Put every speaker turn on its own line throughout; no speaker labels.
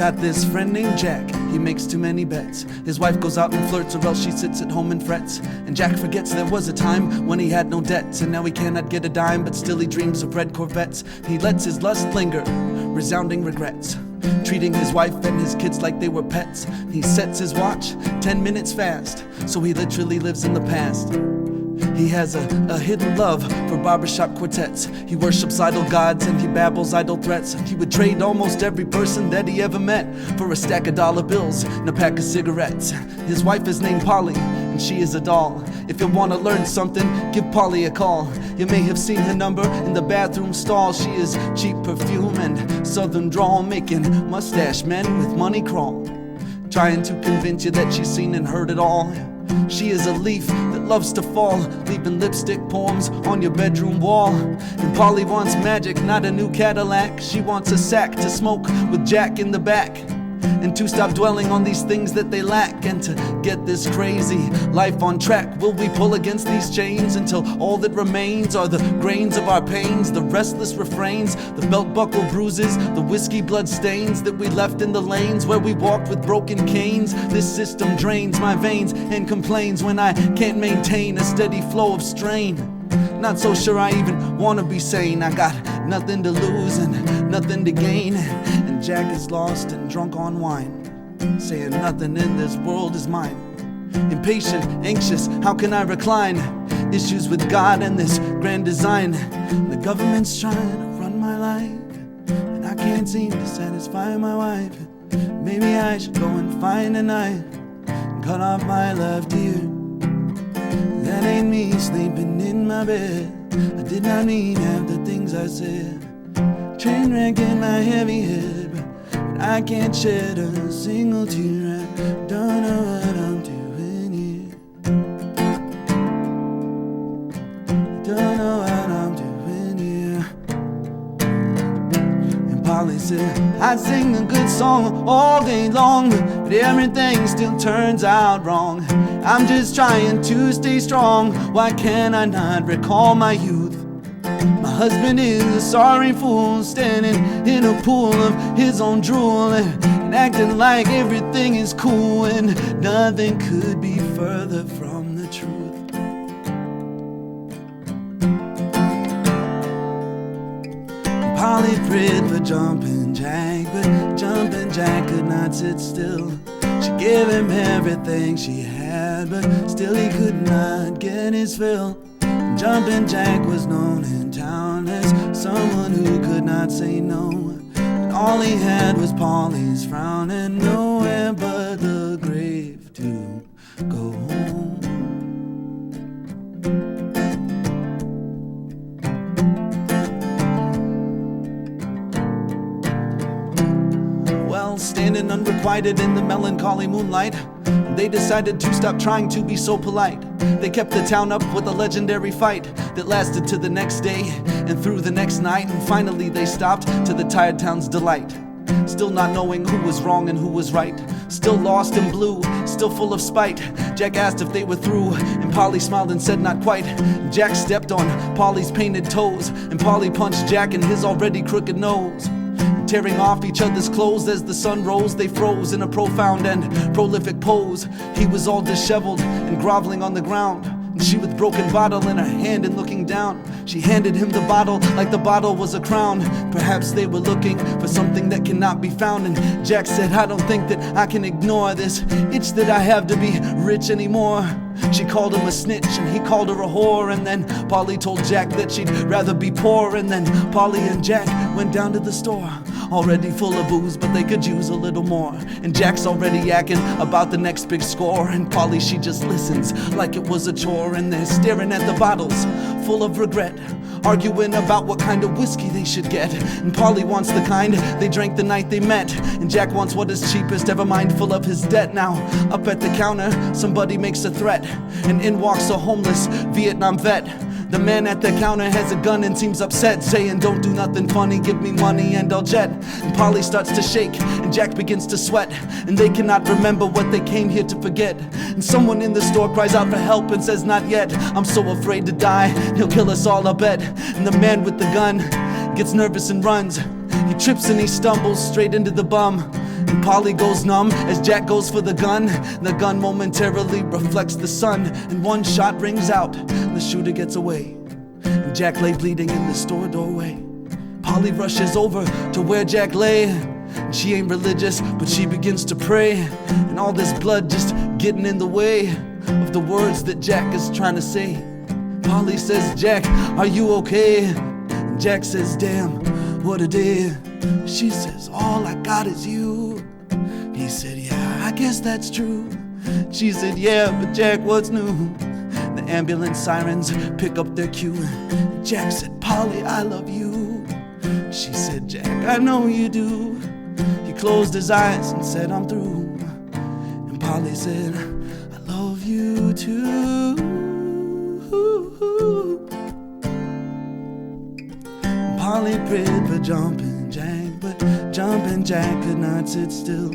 got this friend named Jack, he makes too many bets. His wife goes out and flirts, or else she sits at home and frets. And Jack forgets there was a time when he had no debts, and now he cannot get a dime, but still he dreams of red Corvettes. He lets his lust linger, resounding regrets, treating his wife and his kids like they were pets. He sets his watch 10 minutes fast, so he literally lives in the past. He has a hidden love for barbershop quartets. He worships idol gods and he babbles idle threats. He would trade almost every person that he ever met for a stack of dollar bills and a pack of cigarettes. His wife is named Polly, and she is a doll. If you want to learn something, give Polly a call. You may have seen her number in the bathroom stall. She is cheap perfume and southern drawl, making mustache men with money crawl, trying to convince you that she's seen and heard it all. She is a leaf that loves to fall, leaving lipstick poems on your bedroom wall. And Polly wants magic, not a new Cadillac. She wants a sack to smoke with Jack in the back, and to stop dwelling on these things that they lack, and to get this crazy life on track. Will we pull against these chains until all that remains are the grains of our pains, the restless refrains, the belt buckle bruises, the whiskey blood stains that we left in the lanes where we walked with broken canes? This system drains my veins and complains when I can't maintain a steady flow of strain. Not so sure I even wanna be sane. I got nothing to lose and nothing to gain, and Jack is lost and drunk on wine, saying nothing in this world is mine. Impatient, anxious, how can I recline? Issues with God and this grand design. The government's trying to run my life, and I can't seem to satisfy my wife. Maybe I should go and find a knife and cut off my left ear. That ain't me sleeping in my bed. I did not mean half the things I said. Train wreck in my heavy head, but I can't shed a single tear. I don't know what I'm doing here. Don't know what I'm doing here. And Polly said, I sing a good song all day long, but everything still turns out wrong. I'm just trying to stay strong. Why can I not recall my youth? My husband is a sorry fool, standing in a pool of his own drool, and acting like everything is cool, and nothing could be further from the truth. Polly prayed for Jumpin' Jack, but Jumpin' Jack could not sit still. She gave him everything she had, but still he could not get his fill. And Jumpin' Jack was known in town as someone who could not say no, and all he had was Polly's frown, and nowhere but the grave to go home. Well, standing unrequited in the melancholy moonlight, they decided to stop trying to be so polite. They kept the town up with a legendary fight that lasted to the next day and through the next night, and finally they stopped to the tired town's delight. Still not knowing who was wrong and who was right, still lost and blue, still full of spite. Jack asked if they were through, and Polly smiled and said not quite. Jack stepped on Polly's painted toes, and Polly punched Jack in his already crooked nose. Tearing off each other's clothes as the sun rose, they froze in a profound and prolific pose. He was all disheveled and groveling on the ground, and she with broken bottle in her hand and looking down. She handed him the bottle like the bottle was a crown. Perhaps they were looking for something that cannot be found, and Jack said, I don't think that I can ignore this itch that I have to be rich anymore. She called him a snitch and he called her a whore, and then Polly told Jack that she'd rather be poor. And then Polly and Jack went down to the store, already full of booze, but they could use a little more. And Jack's already yakking about the next big score, and Polly, she just listens like it was a chore. And they're staring at the bottles full of regret, arguing about what kind of whiskey they should get. And Polly wants the kind they drank the night they met, and Jack wants what is cheapest, ever mindful of his debt. Now, up at the counter, somebody makes a threat, and in walks a homeless Vietnam vet. The man at the counter has a gun and seems upset, saying, don't do nothing funny, give me money and I'll jet. And Polly starts to shake, and Jack begins to sweat, and they cannot remember what they came here to forget. And someone in the store cries out for help and says, not yet, I'm so afraid to die, he'll kill us all, I bet. And the man with the gun gets nervous and runs. He trips and he stumbles straight into the bum. And Polly goes numb as Jack goes for the gun. The gun momentarily reflects the sun, and one shot rings out. The shooter gets away, and Jack lay bleeding in the store doorway. Polly rushes over to where Jack lay. She ain't religious, but she begins to pray. And all this blood just getting in the way of the words that Jack is trying to say. Polly says, "Jack, are you okay?" And Jack says, "Damn, what a day." She says, "All I got is you." He said, "Yeah, I guess that's true." She said, "Yeah, but Jack, what's new?" The ambulance sirens pick up their cue. Jack said, "Polly, I love you." She said, "Jack, I know you do." He closed his eyes and said, "I'm through." And Polly said, "I love you too." And Polly prayed for Jumpin' Jack, but Jumpin' Jack could not sit still.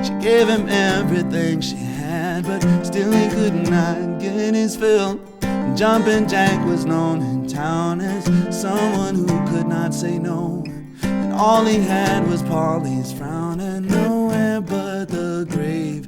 She gave him everything she had, but still he could not get his fill. And Jumpin' Jack was known in town as someone who could not say no. And all he had was Polly's frown, and nowhere but the grave